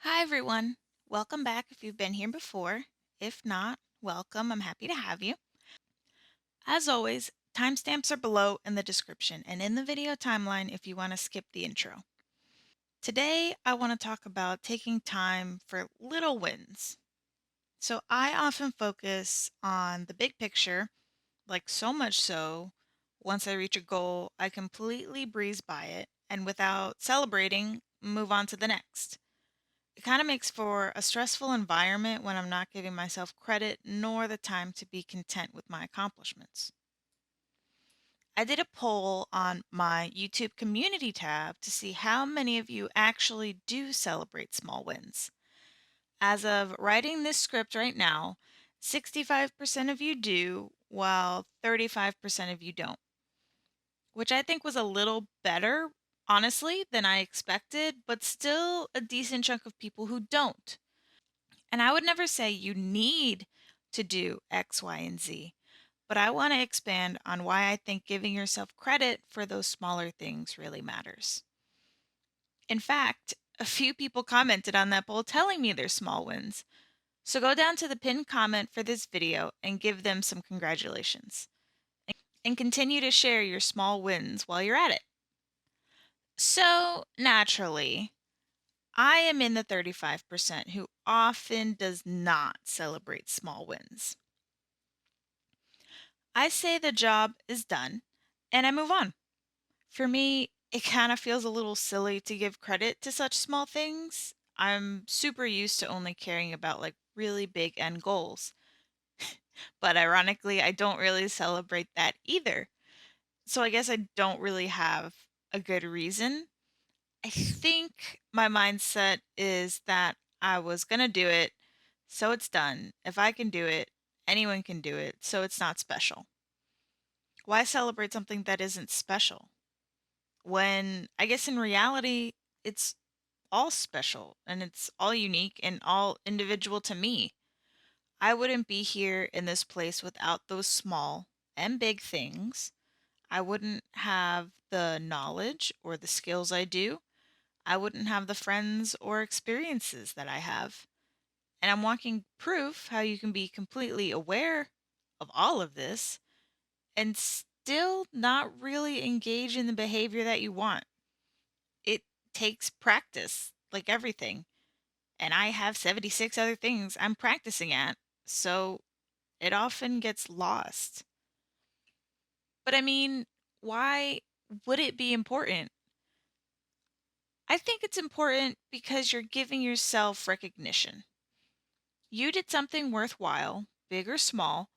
Hi, everyone. Welcome back if you've been here before. If not, welcome. I'm happy to have you. As always, timestamps are below in the description and in the video timeline if you want to skip the intro. Today, I want to talk about taking time for little wins. So, I often focus on the big picture, like so much so, once I reach a goal, I completely breeze by it and without celebrating, move on to the next. It kind of makes for a stressful environment when I'm not giving myself credit nor the time to be content with my accomplishments. I did a poll on my YouTube community tab to see how many of you actually do celebrate small wins. As of writing this script right now, 65% of you do, while 35% of you don't, which I think was a little better, honestly, than I expected, but still a decent chunk of people who don't. And I would never say you need to do X, Y, and Z, but I want to expand on why I think giving yourself credit for those smaller things really matters. In fact, a few people commented on that poll telling me their small wins. So go down to the pinned comment for this video and give them some congratulations. And continue to share your small wins while you're at it. So, naturally, I am in the 35% who often does not celebrate small wins. I say the job is done and I move on. For me, it kind of feels a little silly to give credit to such small things. I'm super used to only caring about like really big end goals. But ironically, I don't really celebrate that either. So I guess I don't really have a good reason. I think my mindset is that I was going to do it, so it's done. If I can do it, anyone can do it, so it's not special. Why celebrate something that isn't special? When I guess in reality, it's all special and it's all unique and all individual to me. I wouldn't be here in this place without those small and big things. I wouldn't have the knowledge or the skills I do. I wouldn't have the friends or experiences that I have. And I'm walking proof how you can be completely aware of all of this and still not really engage in the behavior that you want. It takes practice, like everything. And I have 76 other things I'm practicing at, so it often gets lost. But I mean, why would it be important? I think it's important because you're giving yourself recognition. You did something worthwhile, big or small,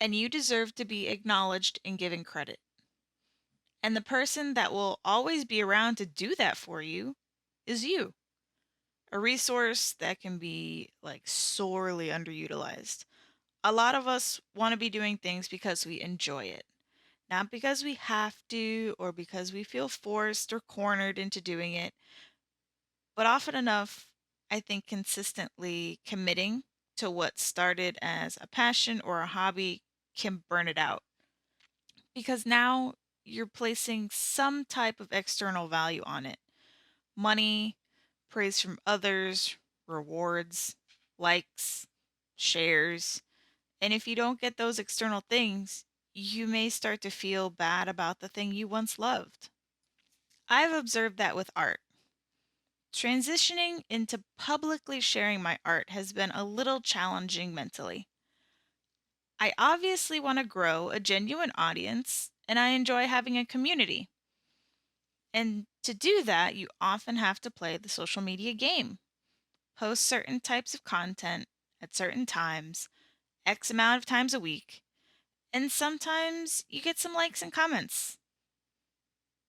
and you deserve to be acknowledged and given credit. And the person that will always be around to do that for you is you. A resource that can be like sorely underutilized. A lot of us want to be doing things because we enjoy it, not because we have to or because we feel forced or cornered into doing it. But often enough, I think consistently committing to what started as a passion or a hobby can burn it out because now you're placing some type of external value on it: money, praise from others, rewards, likes, shares. And if you don't get those external things, you may start to feel bad about the thing you once loved. I've observed that with art. Transitioning into publicly sharing my art has been a little challenging mentally. I obviously want to grow a genuine audience, and I enjoy having a community. And to do that, you often have to play the social media game, post certain types of content at certain times, X amount of times a week, and sometimes you get some likes and comments.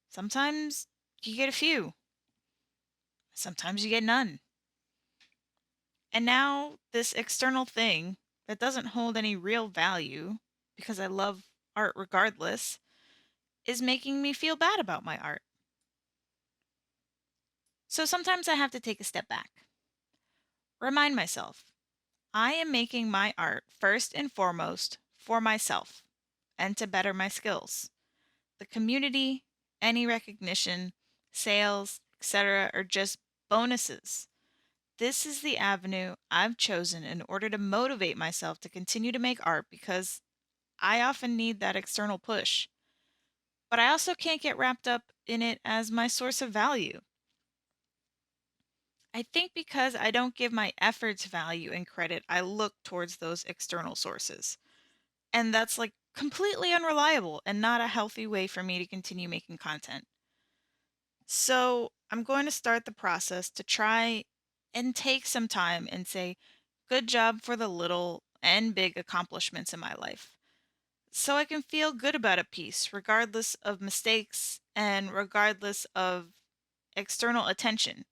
Sometimes you get a few, sometimes you get none. And now, this external thing that doesn't hold any real value, because I love art regardless, is making me feel bad about my art. So sometimes I have to take a step back, remind myself I am making my art first and foremost for myself and to better my skills. The community, any recognition, sales, etc., are just bonuses. this is the avenue I've chosen in order to motivate myself to continue to make art because I often need that external push. But I also can't get wrapped up in it as my source of value. I think because I don't give my efforts value and credit, I look towards those external sources. And that's like completely unreliable and not a healthy way for me to continue making content. So I'm going to start the process to try and take some time and say, good job for the little and big accomplishments in my life. So I can feel good about a piece, regardless of mistakes and regardless of external attention.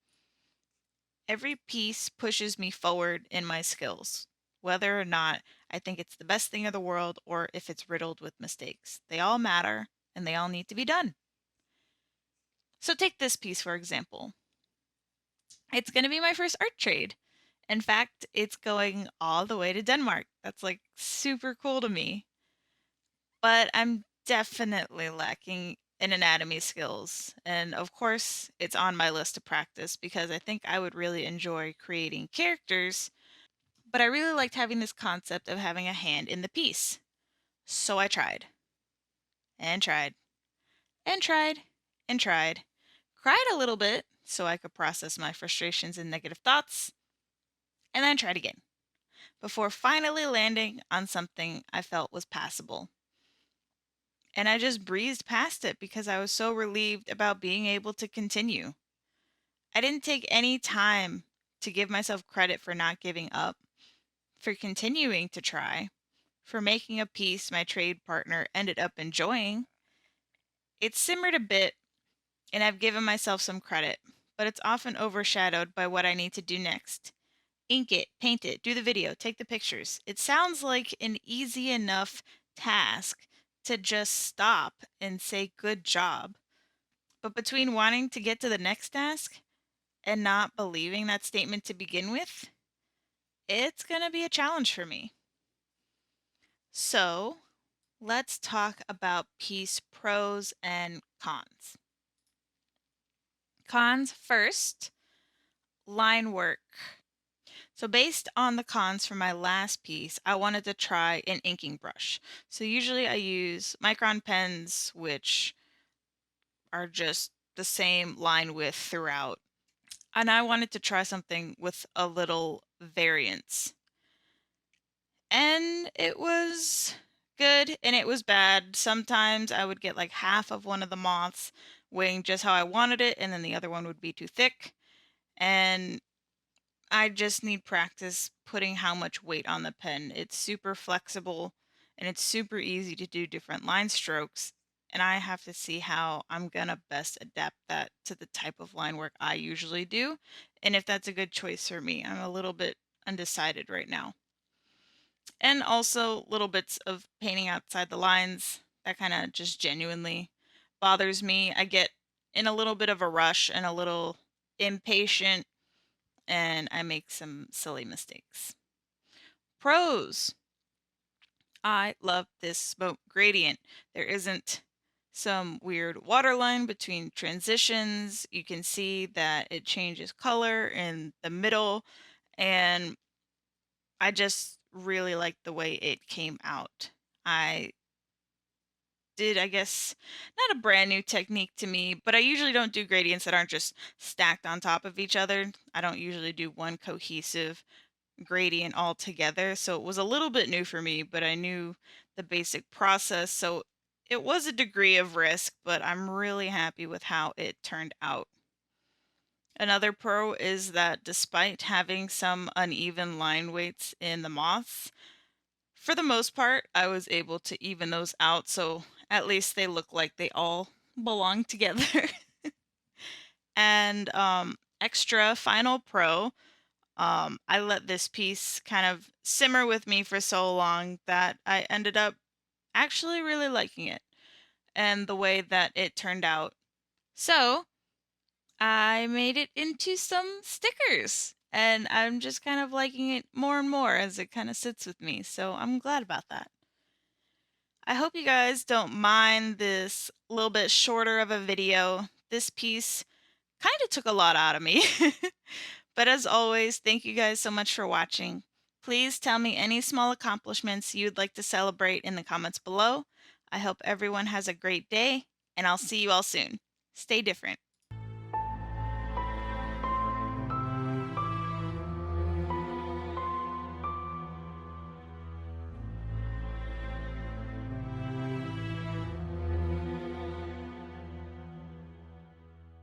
Every piece pushes me forward in my skills, whether or not I think it's the best thing in the world or if it's riddled with mistakes. They all matter and they all need to be done. So take this piece, for example. It's going to be my first art trade. In fact, it's going all the way to Denmark. That's like super cool to me. But I'm definitely lacking in anatomy skills. And of course, it's on my list to practice because I think I would really enjoy creating characters. But I really liked having this concept of having a hand in the piece. So I tried and tried and tried and tried. Cried a little bit so I could process my frustrations and negative thoughts, and then tried again before finally landing on something I felt was passable. And I just breezed past it because I was so relieved about being able to continue. I didn't take any time to give myself credit for not giving up, for continuing to try, for making a piece my trade partner ended up enjoying. It simmered a bit, and I've given myself some credit, but it's often overshadowed by what I need to do next. Ink it, paint it, do the video, take the pictures. It sounds like an easy enough task to just stop and say good job. But between wanting to get to the next task and not believing that statement to begin with, it's going to be a challenge for me. So, let's talk about piece pros and cons. Cons first, line work. So based on the cons for my last piece, I wanted to try an inking brush. So usually I use micron pens, which are just the same line width throughout. And I wanted to try something with a little variance. And it was good and it was bad. Sometimes I would get like half of one of the moths weighing just how I wanted it, and then the other one would be too thick. And I just need practice putting how much weight on the pen. It's super flexible and it's super easy to do different line strokes. And I have to see how I'm going to best adapt that to the type of line work I usually do. And if that's a good choice for me. I'm a little bit undecided right now. And also little bits of painting outside the lines. That kind of just genuinely bothers me. I get in a little bit of a rush and a little impatient and I make some silly mistakes. Pros. I love this smoke gradient. There isn't some weird waterline between transitions. You can see that it changes color in the middle, and I just really like the way it came out. I did, I guess, not a brand new technique to me, but I usually don't do gradients that aren't just stacked on top of each other. I don't usually do one cohesive gradient altogether. So it was a little bit new for me, but I knew the basic process. So it was a degree of risk, but I'm really happy with how it turned out. Another pro is that despite having some uneven line weights in the moths, for the most part, I was able to even those out. So at least they look like they all belong together. And extra final pro, I let this piece kind of simmer with me for so long that I ended up actually really liking it and the way that it turned out. So I made it into some stickers and I'm just kind of liking it more and more as it kind of sits with me. So I'm glad about that. I hope you guys don't mind this little bit shorter of a video. This piece kind of took a lot out of me. But as always, thank you guys so much for watching. Please tell me any small accomplishments you'd like to celebrate in the comments below. I hope everyone has a great day, and I'll see you all soon. Stay different.